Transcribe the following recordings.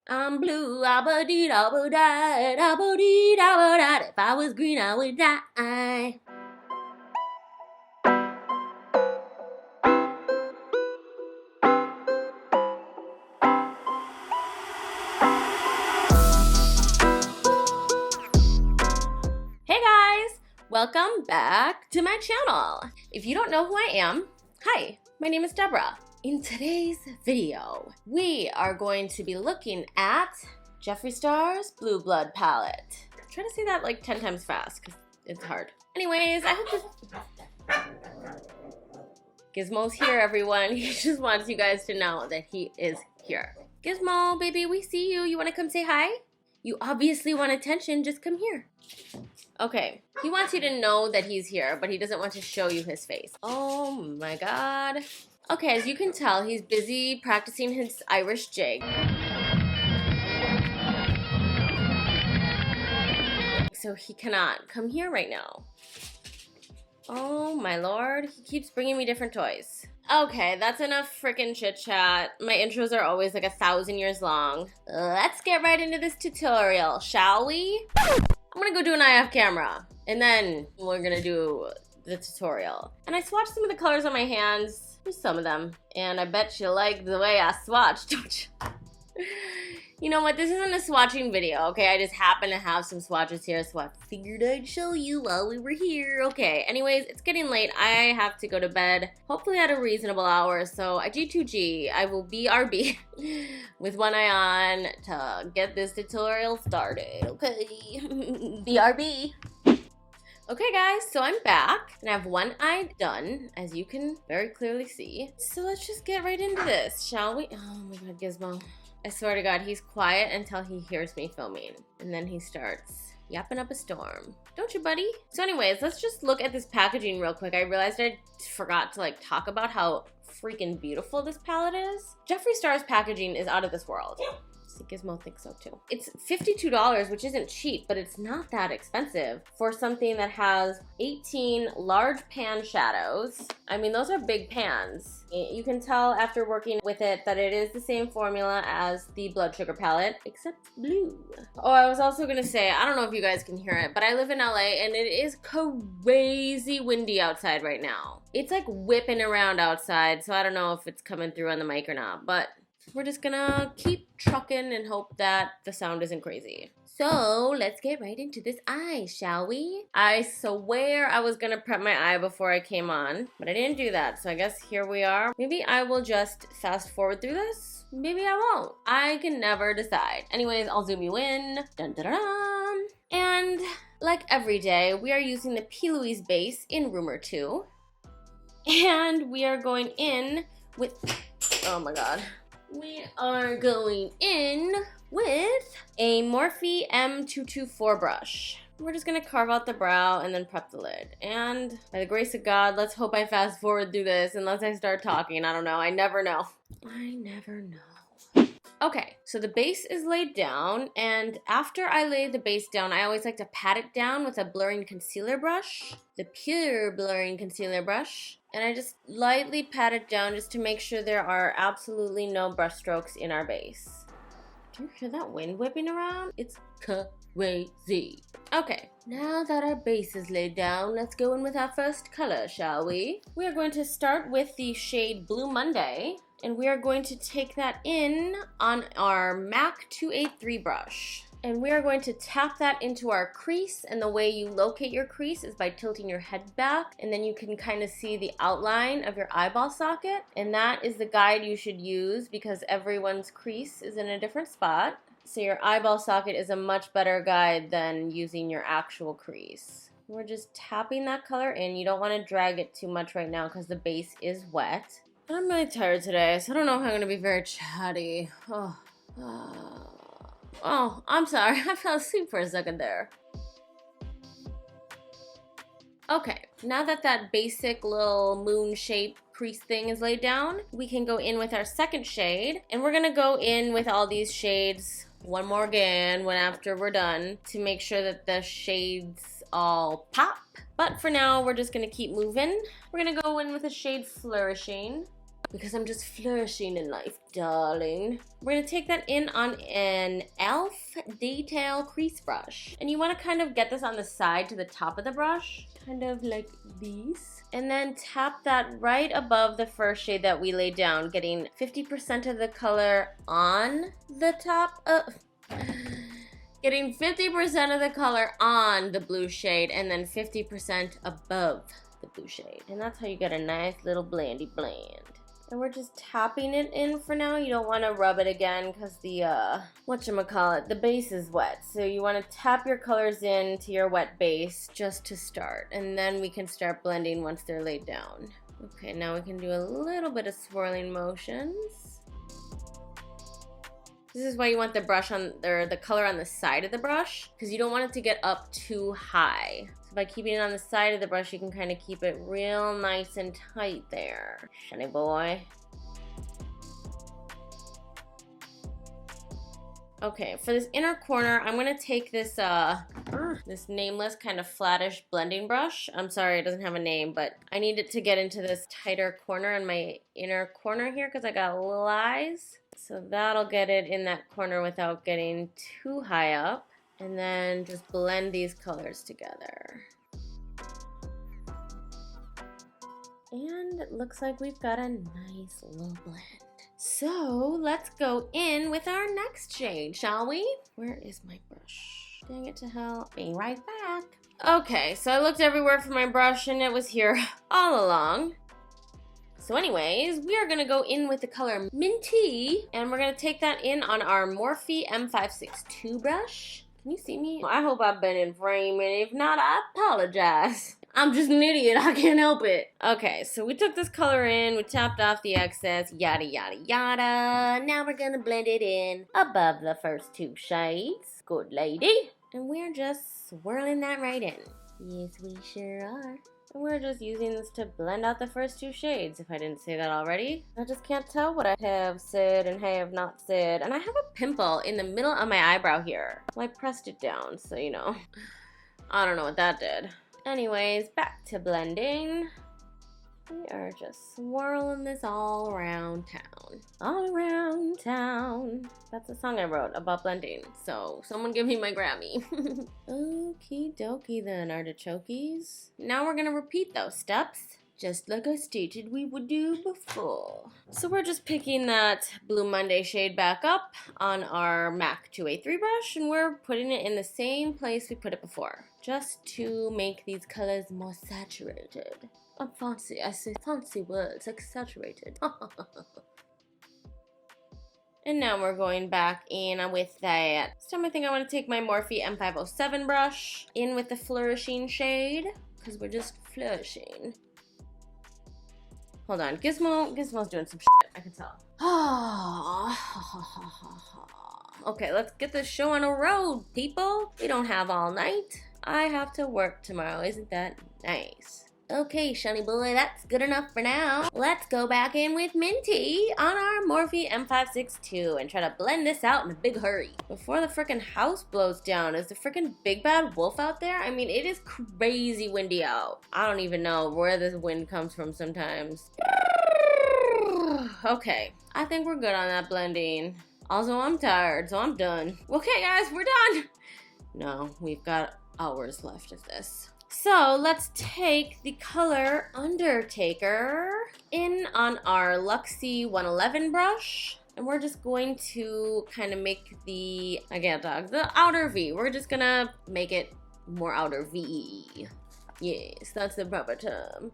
I'm blue, abba-dee, abba-da, abba-dee, abba-da. If I was green, I would die. Hey guys, welcome back to my channel. If you don't know who I am, hi, my name is Deborah. In today's video, we are going to be looking at Jeffree Star's Blue Blood palette. Try to say that like 10 times fast because it's hard. Anyways, I hope this... Gizmo's here, everyone. He just wants you guys to know that he is here. Gizmo, baby, we see you. You want to come say hi? You obviously want attention. Just come here. Okay, he wants you to know that he's here, but he doesn't want to show you his face. Oh my god. Okay, as you can tell, he's busy practicing his Irish jig. So he cannot come here right now. Oh my lord, he keeps bringing me different toys. Okay, that's enough freaking chit chat. My intros are always like 1,000 years long. Let's get right into this tutorial, shall we? I'm gonna go do an eye off camera, and then we're gonna do the tutorial. And I swatched some of the colors on my hands, just some of them, and I bet you like the way I swatched, don't you? You know what, this isn't a swatching video, okay? I just happen to have some swatches here, so I figured I'd show you while we were here. Okay, anyways, it's getting late. I have to go to bed, hopefully at a reasonable hour, so I G2G. I will BRB with one eye on to get this tutorial started, okay? BRB. Okay guys, so I'm back, and I have one eye done, as you can very clearly see. So let's just get right into this, shall we? Oh my god, Gizmo. I swear to god, he's quiet until he hears me filming, and then he starts yapping up a storm. Don't you, buddy? So anyways, let's just look at this packaging real quick. I realized I forgot to like talk about how freaking beautiful this palette is. Jeffree Star's packaging is out of this world. Gizmo thinks so too. It's $52, which isn't cheap, but it's not that expensive for something that has 18 large pan shadows. I mean, those are big pans. You can tell after working with it that it is the same formula as the Blood Sugar palette, except blue. Oh, I was also gonna say, I don't know if you guys can hear it, but I live in LA and it is crazy windy outside right now. It's like whipping around outside, so I don't know if it's coming through on the mic or not, but we're just gonna keep trucking and hope that the sound isn't crazy. So let's get right into this eye, shall we? I swear I was gonna prep my eye before I came on, but I didn't do that, so I guess here we are. Maybe I will just fast forward through this. Maybe I won't. I can never decide. Anyways, I'll zoom you in. Dun dun dun dun. And like every day, we are using the P. Louise base in Rumor 2. And we are going in with, oh my god. We are going in with a Morphe M224 brush. We're just gonna carve out the brow and then prep the lid. And by the grace of God, let's hope I fast forward through this unless I start talking. I don't know. I never know. I never know. Okay, so the base is laid down, and after I lay the base down, I always like to pat it down with a blurring concealer brush, the pure blurring concealer brush, and I just lightly pat it down just to make sure there are absolutely no brush strokes in our base. Do you hear that wind whipping around? It's crazy. Okay, now that our base is laid down, let's go in with our first color, shall we? We are going to start with the shade Blue Monday, and we are going to take that in on our MAC 283 brush. And we are going to tap that into our crease, and the way you locate your crease is by tilting your head back, and then you can kind of see the outline of your eyeball socket, and that is the guide you should use because everyone's crease is in a different spot. So your eyeball socket is a much better guide than using your actual crease. We're just tapping that color in. You don't want to drag it too much right now because the base is wet. But I'm really tired today, so I don't know if I'm going to be very chatty. Oh, I'm sorry. I fell asleep for a second there. Okay, now that that basic little moon shape crease thing is laid down, we can go in with our second shade. And we're going to go in with all these shades one more again when after we're done to make sure that the shades all pop. But for now, we're just going to keep moving. We're going to go in with the shade Flourishing. because I'm just flourishing in life, darling. We're gonna take that in on an e.l.f. detail crease brush. And you wanna kind of get this on the side to the top of the brush, kind of like this. And then tap that right above the first shade that we laid down, getting 50% of the color on the top of... Getting 50% of the color on the blue shade and then 50% above the blue shade. And that's how you get a nice little blendy blend. And we're just tapping it in for now. You don't want to rub it again because the, whatchamacallit, the base is wet. So you want to tap your colors into your wet base just to start. And then we can start blending once they're laid down. Okay, now we can do a little bit of swirling motions. This is why you want the brush on, or the color on the side of the brush, because you don't want it to get up too high. So by keeping it on the side of the brush, you can kind of keep it real nice and tight there. Shiny boy. Okay, for this inner corner, I'm gonna take this this nameless kind of flattish blending brush. I'm sorry, it doesn't have a name, but I need it to get into this tighter corner in my inner corner here because I got little eyes. So that'll get it in that corner without getting too high up. And then just blend these colors together. And it looks like we've got a nice little blend. So let's go in with our next shade, shall we? Where is my brush? Dang it to hell. Be right back. Okay, so I looked everywhere for my brush and it was here all along. So anyways, we are gonna go in with the color Minty, and we're gonna take that in on our Morphe M562 brush. Can you see me? I hope I've been in frame, and if not, I apologize. I'm just an idiot, I can't help it. Okay, so we took this color in, we tapped off the excess, yada yada yada. Now we're gonna blend it in above the first two shades. Good lady. And we're just swirling that right in. Yes, we sure are. And we're just using this to blend out the first two shades, if I didn't say that already. I just can't tell what I have said and have not said. And I have a pimple in the middle of my eyebrow here. Well, I pressed it down, so you know. I don't know what that did. Anyways, back to blending. We are just swirling this all around town. All around town. That's a song I wrote about blending. So someone give me my Grammy. Okie dokie then, artichokes. Now we're gonna repeat those steps, just like I stated we would do before. So we're just picking that Blue Monday shade back up on our MAC 2A3 brush, and we're putting it in the same place we put it before, just to make these colors more saturated. I'm fancy, I say fancy words, like saturated. And now we're going back in with that. This time I think I want to take my Morphe M507 brush in with the Flourishing shade, because we're just flourishing. Hold on, Gizmo's doing some shit, I can tell. Okay, let's get this show on the road, people. We don't have all night. I have to work tomorrow, isn't that nice? Okay, Shiny boy, that's good enough for now. Let's go back in with Minty on our Morphe M562 and try to blend this out in a big hurry before the frickin' house blows down. Is the frickin' big bad wolf out there? I mean, it is crazy windy out. I don't even know where this wind comes from sometimes. Okay, I think we're good on that blending. Also, I'm tired, so I'm done. Okay, guys, we're done. No, we've got hours left of this. So let's take the color Undertaker in on our Luxie 111 brush. And we're just going to kind of make the, again, dog, the outer V. We're just gonna make it more outer V. Yes, that's the proper term.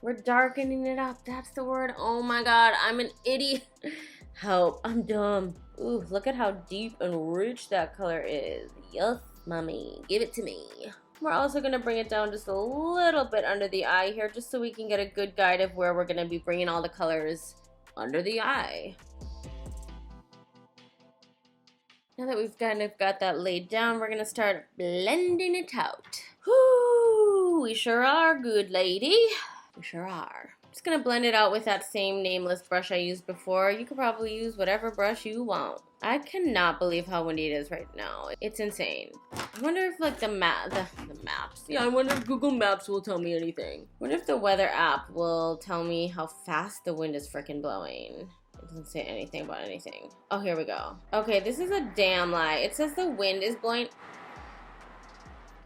We're darkening it up, that's the word. Oh my God, I'm an idiot. Help, I'm dumb. Ooh, look at how deep and rich that color is. Yes, mommy, give it to me. We're also going to bring it down just a little bit under the eye here, just so we can get a good guide of where we're going to be bringing all the colors under the eye. Now that we've kind of got that laid down, we're going to start blending it out. Whoo, we sure are, good lady. We sure are. Just gonna blend it out with that same nameless brush I used before. You could probably use whatever brush you want. I cannot believe how windy it is right now. It's insane. I wonder if like the maps. Yeah, I wonder if Google Maps will tell me anything. I wonder if the weather app will tell me how fast the wind is freaking blowing. It doesn't say anything about anything. Oh, here we go. Okay, this is a damn lie. It says the wind is blowing.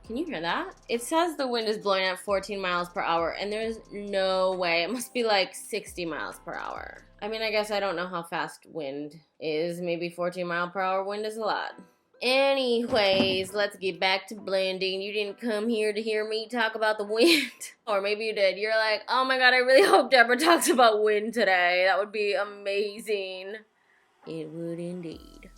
Can you hear that? It says the wind is blowing at 14 miles per hour, and there's no way. It must be like 60 miles per hour. I mean, I guess I don't know how fast wind is. Maybe 14 mile per hour wind is a lot. Anyways, let's get back to blending. You didn't come here to hear me talk about the wind. Or maybe you did. You're like, oh my god, I really hope Deborah talks about wind today. That would be amazing. It would indeed.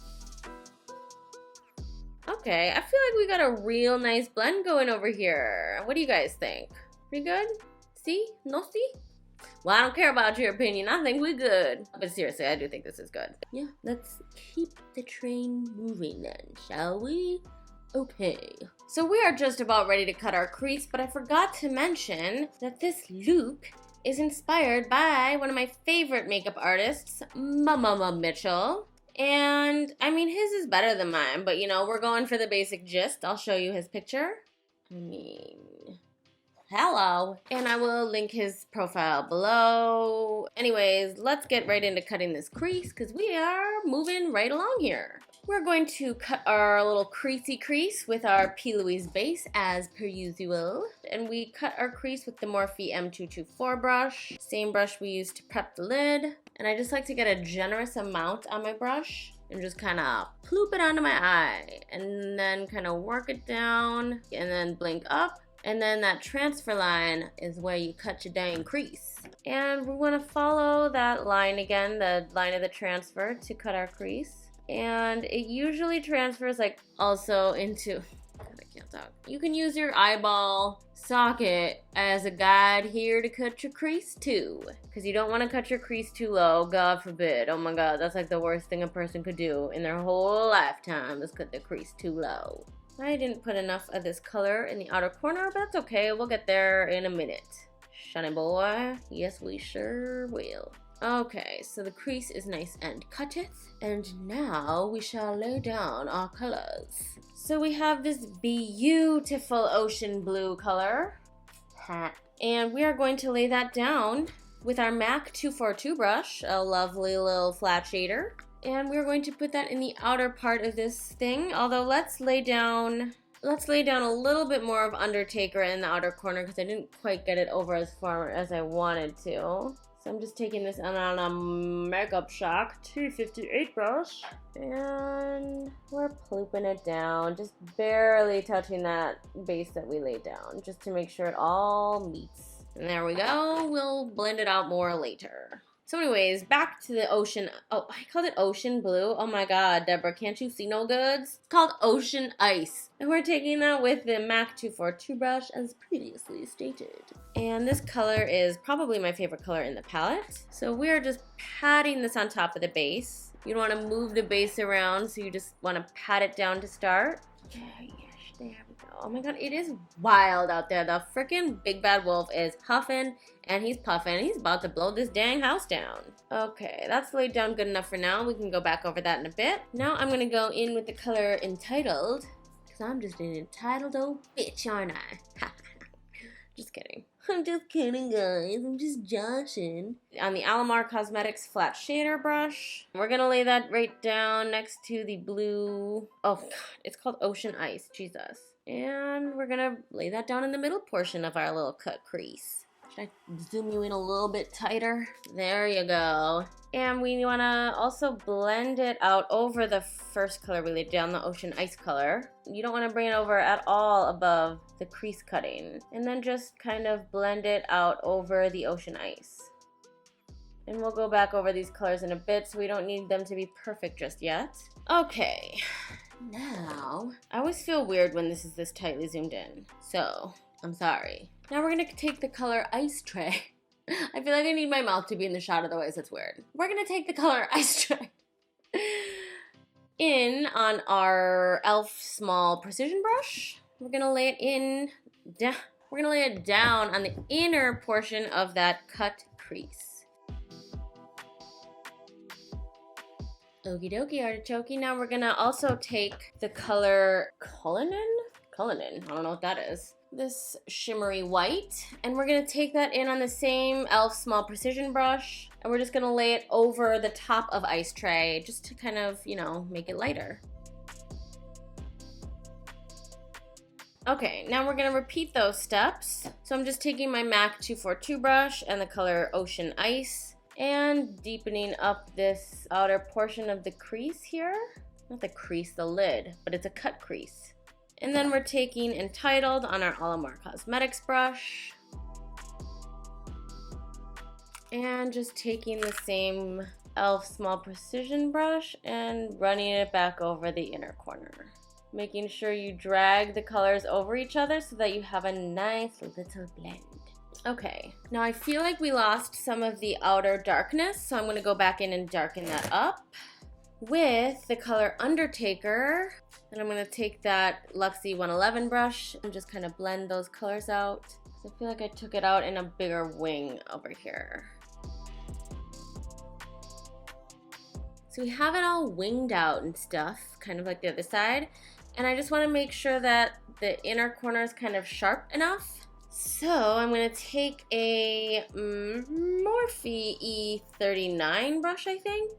Okay, I feel like we got a real nice blend going over here. What do you guys think? Pretty good? See? No see? Well, I don't care about your opinion. I think we're good. But seriously, I do think this is good. Yeah, let's keep the train moving then, shall we? Okay. So we are just about ready to cut our crease, but I forgot to mention that this look is inspired by one of my favorite makeup artists, Mama Mitchell. And, I mean, his is better than mine, but, you know, we're going for the basic gist. I'll show you his picture. I mean, hello. And I will link his profile below. Anyways, let's get right into cutting this crease, because we are moving right along here. We're going to cut our little creasy crease with our P. Louise base, as per usual. And we cut our crease with the Morphe M224 brush. Same brush we used to prep the lid. And I just like to get a generous amount on my brush and just kind of ploop it onto my eye. And then kind of work it down and then blink up. And then that transfer line is where you cut your dang crease. And we want to follow that line again, the line of the transfer, to cut our crease. And it usually transfers like also into, God, I can't talk. You can use your eyeball socket as a guide here to cut your crease too. Because you don't want to cut your crease too low, God forbid. Oh my god, that's like the worst thing a person could do in their whole lifetime is cut the crease too low. I didn't put enough of this color in the outer corner, but that's okay. We'll get there in a minute. Shiny boy. Yes, we sure will. Okay, so the crease is nice and cutteth, and now we shall lay down our colors. So we have this beautiful ocean blue color, and we are going to lay that down with our MAC 242 brush, a lovely little flat shader, and we're going to put that in the outer part of this thing, although let's lay down a little bit more of Undertaker in the outer corner because I didn't quite get it over as far as I wanted to. So I'm just taking this on a Makeup Shock 258 brush, and we're plooping it down, just barely touching that base that we laid down, just to make sure it all meets. And there we go. We'll blend it out more later. So anyways, back to the ocean. Oh, I called it ocean blue. Oh my god, Deborah, can't you see no goods? It's called ocean ice. And we're taking that with the MAC 242 brush as previously stated. And this color is probably my favorite color in the palette. So we're just patting this on top of the base. You don't want to move the base around, so you just want to pat it down to start. Okay, yes, there we go. Oh my god, it is wild out there. The freaking big bad wolf is huffing and he's puffing. He's about to blow this dang house down. Okay, that's laid down good enough for now. We can go back over that in a bit. Now I'm going to go in with the color Entitled, because I'm just an entitled old bitch, aren't I? Just kidding. I'm just kidding, guys. I'm just joshing. On the Alamar Cosmetics flat shader brush, we're going to lay that right down next to the blue. Oh, God. It's called Ocean Ice. Jesus. And we're going to lay that down in the middle portion of our little cut crease. Should I zoom you in a little bit tighter? There you go. And we want to also blend it out over the first color we laid down, the Ocean Ice color. You don't want to bring it over at all above the crease cutting. And then just kind of blend it out over the Ocean Ice. And we'll go back over these colors in a bit, so we don't need them to be perfect just yet. Okay, now, I always feel weird when this is this tightly zoomed in, so I'm sorry. Now we're going to take the color Ice Tray. I feel like I need my mouth to be in the shot, otherwise it's weird. We're going to take the color Ice Tray in on our e.l.f. small precision brush. We're going to lay it in We're gonna lay it down on the inner portion of that cut crease. Okie dokie, artichoke. Now we're gonna also take the color Cullinan? Cullinan, I don't know what that is. This shimmery white, and we're gonna take that in on the same e.l.f. small precision brush, and we're just gonna lay it over the top of Ice Tray just to kind of, you know, make it lighter. Okay, now we're gonna repeat those steps. So I'm just taking my MAC 242 brush and the color Ocean Ice and deepening up this outer portion of the crease here. Not the crease, the lid, but it's a cut crease. And then we're taking Entitled on our Alamar Cosmetics brush. And just taking the same e.l.f. small precision brush and running it back over the inner corner. Making sure you drag the colors over each other so that you have a nice little blend. Okay, now I feel like we lost some of the outer darkness, so I'm gonna go back in and darken that up with the color Undertaker. And I'm gonna take that Luxie 111 brush and just kind of blend those colors out. So I feel like I took it out in a bigger wing over here. So we have it all winged out and stuff, kind of like the other side. And I just wanna make sure that the inner corner is kind of sharp enough. So I'm gonna take a Morphe E39 brush, I think.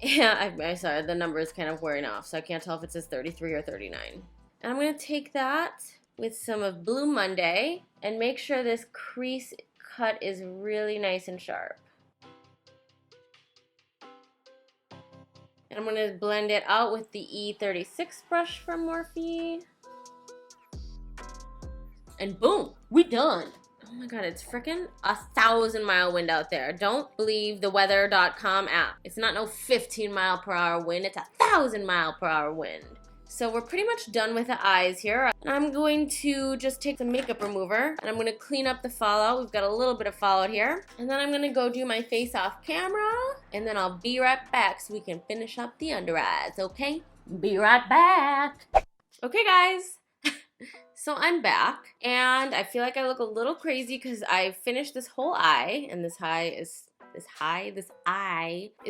Yeah, I'm sorry, the number is kind of wearing off, so I can't tell if it says 33 or 39. And I'm gonna take that with some of Blue Monday and make sure this crease cut is really nice and sharp. And I'm gonna blend it out with the E36 brush from Morphe. And boom, we done. Oh my god, it's freaking 1,000-mile wind out there. Don't believe the weather.com app. It's not no 15-mile-per-hour wind, it's 1,000-mile-per-hour wind. So we're pretty much done with the eyes here. And I'm going to just take the makeup remover and I'm gonna clean up the fallout. We've got a little bit of fallout here. And then I'm gonna go do my face off camera and then I'll be right back so we can finish up the under eyes, okay? Be right back. Okay, guys. So I'm back, and I feel like I look a little crazy because I finished this whole eye, and this eye is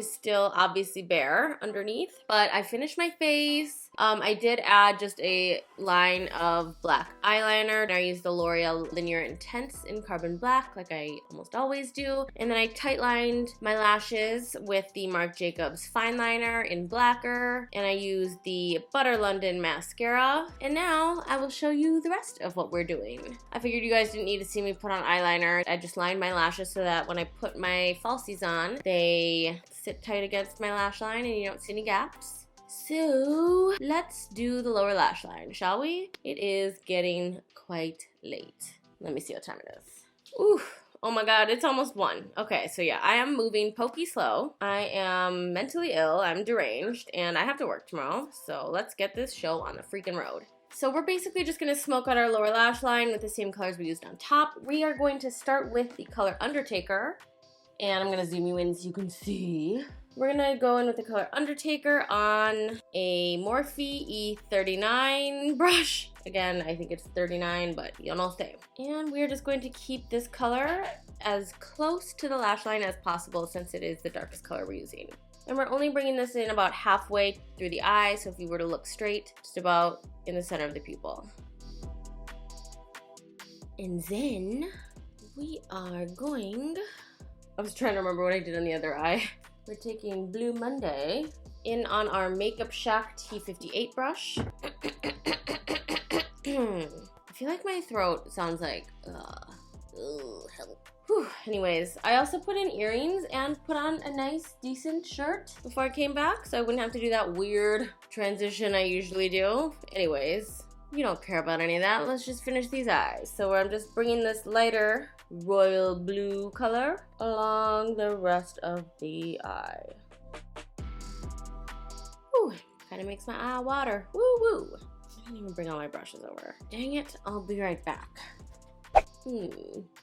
still obviously bare underneath, but I finished my face. I did add just a line of black eyeliner, and I used the L'Oreal Linear Intense in Carbon Black like I almost always do, and then I tight lined my lashes with the Marc Jacobs Fine Liner in Blacker, and I used the Butter London mascara, and now I will show you the rest of what we're doing. I figured you guys didn't need to see me put on eyeliner. I just lined my lashes so that when I put my falsies on, they sit tight against my lash line and you don't see any gaps. So let's do the lower lash line, shall we? It is getting quite late. Let me see what time it is. Ooh, oh my god, it's almost 1. Okay, so yeah, I am moving pokey slow. I am mentally ill, I'm deranged, and I have to work tomorrow. So let's get this show on the freaking road. So we're basically just going to smoke out our lower lash line with the same colors we used on top. We are going to start with the color Undertaker. And I'm going to zoom you in so you can see. We're going to go in with the color Undertaker on a Morphe E39 brush. Again, I think it's 39, but you'll know same. And we're just going to keep this color as close to the lash line as possible since it is the darkest color we're using. And we're only bringing this in about halfway through the eye, so if you were to look straight, just about in the center of the pupil. And then we are going... I was trying to remember what I did on the other eye. We're taking Blue Monday in on our Makeup Shack T58 brush. I feel like my throat sounds like, help. Whew. Anyways, I also put in earrings and put on a nice, decent shirt before I came back, so I wouldn't have to do that weird transition I usually do. Anyways, you don't care about any of that. Let's just finish these eyes. So I'm just bringing this lighter royal blue color along the rest of the eye. Whew, kind of makes my eye water. Woo woo. I didn't even bring all my brushes over. Dang it, I'll be right back.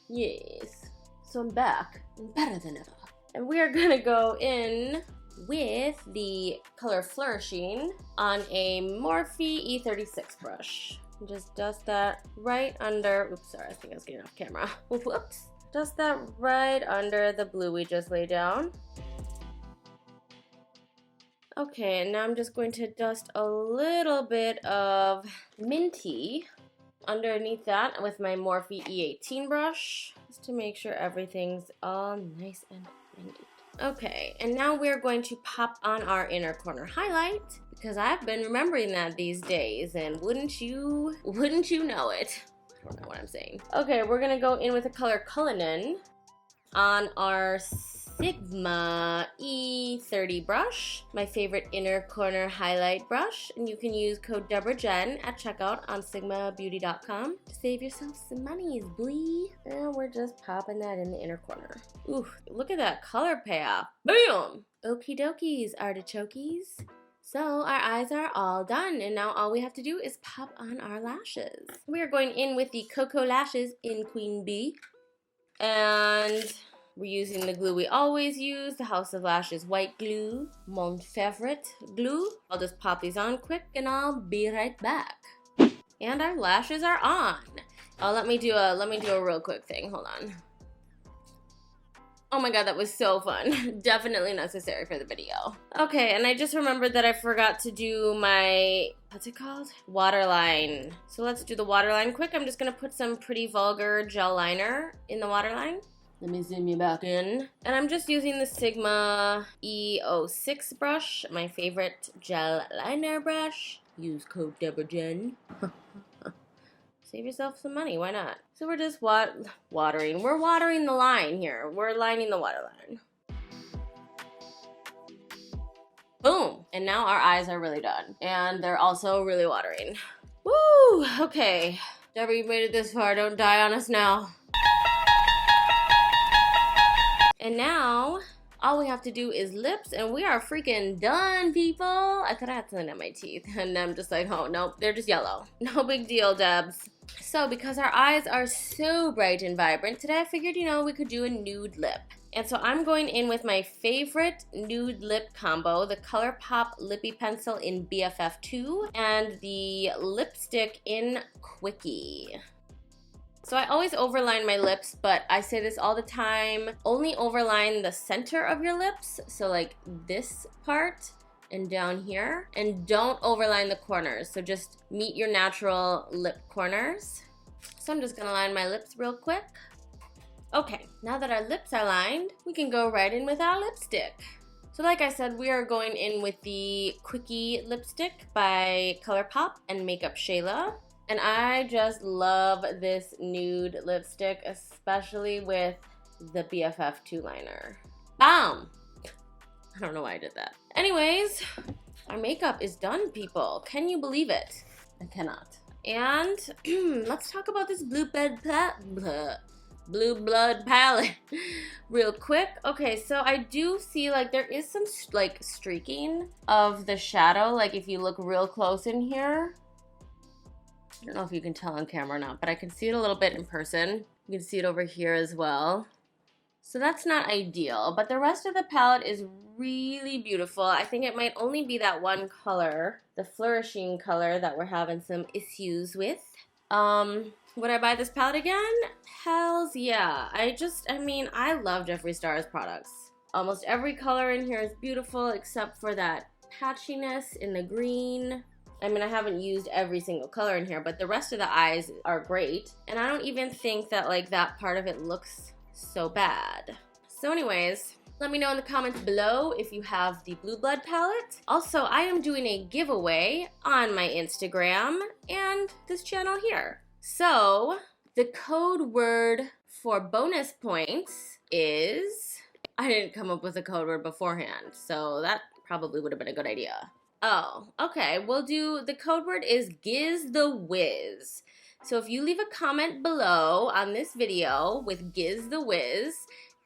Yes. So I'm back and better than ever. And we are gonna go in with the color Flourishing on a Morphe E36 brush. Just dust that right under, oops, sorry, I think I was getting off camera. Whoops. Dust that right under the blue we just laid down. Okay, and now I'm just going to dust a little bit of minty underneath that with my Morphe E18 brush, just to make sure everything's all nice and minty. Okay, and now we're going to pop on our inner corner highlight, because I've been remembering that these days, and wouldn't you know it? I don't know what I'm saying. Okay, we're gonna go in with the color Cullinan on our Sigma E30 brush, my favorite inner corner highlight brush, and you can use code DeborahJen at checkout on sigmabeauty.com to save yourself some monies, boy. And we're just popping that in the inner corner. Ooh, look at that color payoff. Boom! Okie dokies, artichokies. So our eyes are all done, and now all we have to do is pop on our lashes. We are going in with the Cocoa Lashes in Queen Bee, and we're using the glue we always use, the House of Lashes white glue, mon favorite glue. I'll just pop these on quick and I'll be right back. And our lashes are on. Oh, let me do a real quick thing. Hold on. Oh my god, that was so fun. Definitely necessary for the video. Okay, and I just remembered that I forgot to do my, what's it called? Waterline. So let's do the waterline quick. I'm just gonna put some Pretty Vulgar gel liner in the waterline. Let me zoom you back in. And I'm just using the Sigma E06 brush, my favorite gel liner brush. Use code DeborahJen. Save yourself some money, why not? So we're just watering. We're watering the line here. We're lining the waterline. Boom! And now our eyes are really done. And they're also really watering. Woo! Okay. Deborah, you made it this far. Don't die on us now. And now, all we have to do is lips, and we are freaking done, people. I thought I had something on my teeth, and I'm just like, oh, nope, they're just yellow. No big deal, Debs. So, because our eyes are so bright and vibrant, today I figured, you know, we could do a nude lip. And so I'm going in with my favorite nude lip combo, the ColourPop Lippy Pencil in BFF2, and the lipstick in Quickie. So I always overline my lips, but I say this all the time, only overline the center of your lips, so like this part and down here, and don't overline the corners, so just meet your natural lip corners. So I'm just gonna line my lips real quick. Okay, now that our lips are lined, we can go right in with our lipstick. So like I said, we are going in with the Quickie lipstick by ColourPop and Makeup Shayla. And I just love this nude lipstick, especially with the BFF2 liner. Bam! I don't know why I did that. Anyways, our makeup is done, people. Can you believe it? I cannot. And let's talk about this Blue Blood palette real quick. Okay, so I do see like there is some like streaking of the shadow, like if you look real close in here. I don't know if you can tell on camera or not, but I can see it a little bit in person. You can see it over here as well. So that's not ideal, but the rest of the palette is really beautiful. I think it might only be that one color, the Flourishing color, that we're having some issues with. Would I buy this palette again? Hells yeah. I mean, I love Jeffree Star's products. Almost every color in here is beautiful except for that patchiness in the green. I mean, I haven't used every single color in here, but the rest of the eyes are great. And I don't even think that like that part of it looks so bad. So anyways, let me know in the comments below if you have the Blue Blood palette. Also, I am doing a giveaway on my Instagram and this channel here. So the code word for bonus points is, I didn't come up with a code word beforehand, so that probably would have been a good idea. Oh, okay, we'll do, the code word is Giz the Wiz. So if you leave a comment below on this video with Giz the Wiz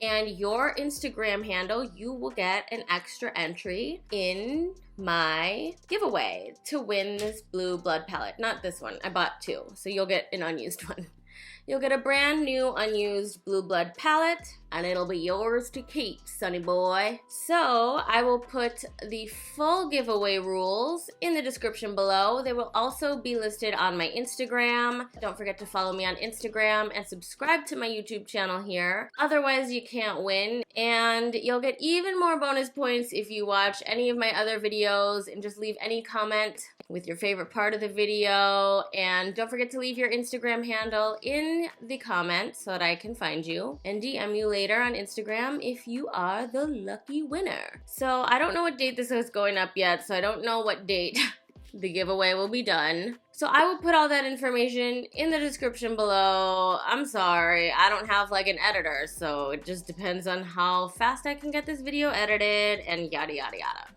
and your Instagram handle, you will get an extra entry in my giveaway to win this Blue Blood palette. Not this one, I bought two, so you'll get an unused one. you'll get a brand new unused Blue Blood palette, and it'll be yours to keep, sonny boy. So I will put the full giveaway rules in the description below. They will also be listed on my Instagram. Don't forget to follow me on Instagram and subscribe to my YouTube channel here. Otherwise, you can't win, and you'll get even more bonus points if you watch any of my other videos and just leave any comment with your favorite part of the video. And don't forget to leave your Instagram handle in the comments so that I can find you and DM you later on Instagram if you are the lucky winner. So I don't know what date this is going up yet, so I don't know what date the giveaway will be done. So I will put all that information in the description below. I'm sorry, I don't have like an editor, so it just depends on how fast I can get this video edited and yada yada yada.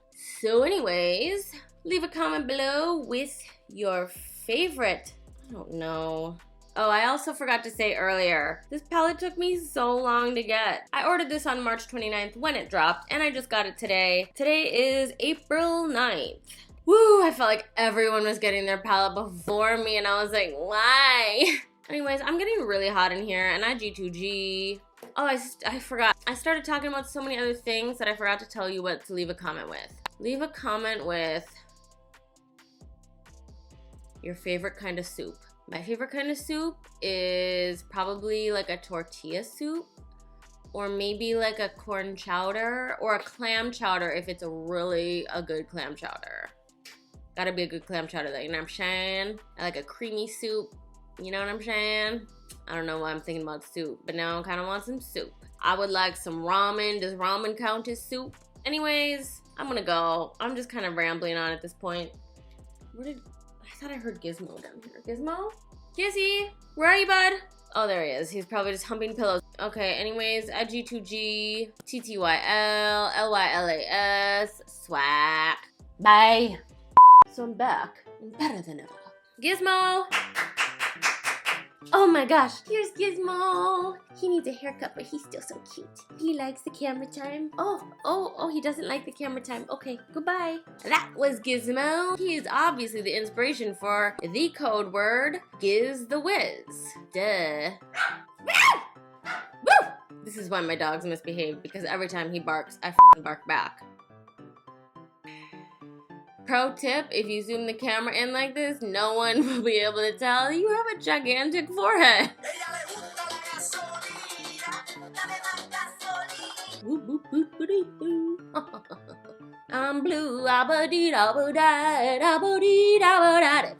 So anyways, leave a comment below with your favorite, I don't know. Oh, I also forgot to say earlier, this palette took me so long to get. I ordered this on March 29th when it dropped, and I just got it today. Today is April 9th. Woo, I felt like everyone was getting their palette before me, and I was like, why? Anyways, I'm getting really hot in here, and I G2G. Oh, I forgot. I started talking about so many other things that I forgot to tell you what to leave a comment with. Leave a comment with your favorite kind of soup. My favorite kind of soup is probably like a tortilla soup, or maybe like a corn chowder, or a clam chowder if it's a good clam chowder. Gotta be a good clam chowder though, you know what I'm saying? I like a creamy soup, you know what I'm saying? I don't know why I'm thinking about soup, but now I kind of want some soup. I would like some ramen. Does ramen count as soup? Anyways, I'm gonna go. I'm just kind of rambling on at this point. I thought I heard Gizmo down here. Gizmo? Gizzy, where are you, bud? Oh, there he is. He's probably just humping pillows. Okay, anyways, at G2G, TTYL, LYLAS, swag. Bye. So I'm back and better than ever. Gizmo! Oh my gosh, here's Gizmo. He needs a haircut, but he's still so cute. He likes the camera time. Oh, he doesn't like the camera time. Okay, goodbye. That was Gizmo. He is obviously the inspiration for the code word, Giz the Wiz. Duh. This is why my dogs misbehave, because every time he barks, I f***ing bark back. Pro tip, if you zoom the camera in like this, no one will be able to tell you have a gigantic forehead. I'm blue, if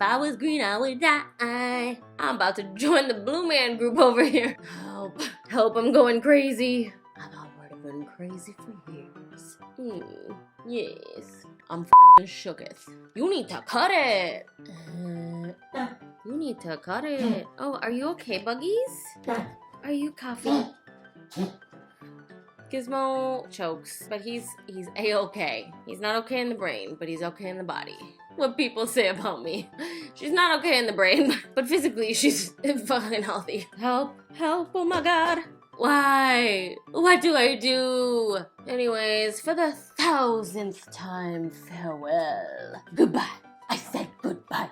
I was green, I would die. I'm about to join the Blue Man group over here. Help, I'm going crazy. I've already been crazy for years. Yes. I'm f***ing shooketh. You need to cut it. You need to cut it. Oh, are you okay, Buggies? Are you coughing? Gizmo chokes, but he's A-okay. He's not okay in the brain, but he's okay in the body. What people say about me. She's not okay in the brain, but physically she's fucking healthy. Help, oh my god. Why? What do I do? Anyways, for the 1000th time, farewell. Goodbye. I said goodbye.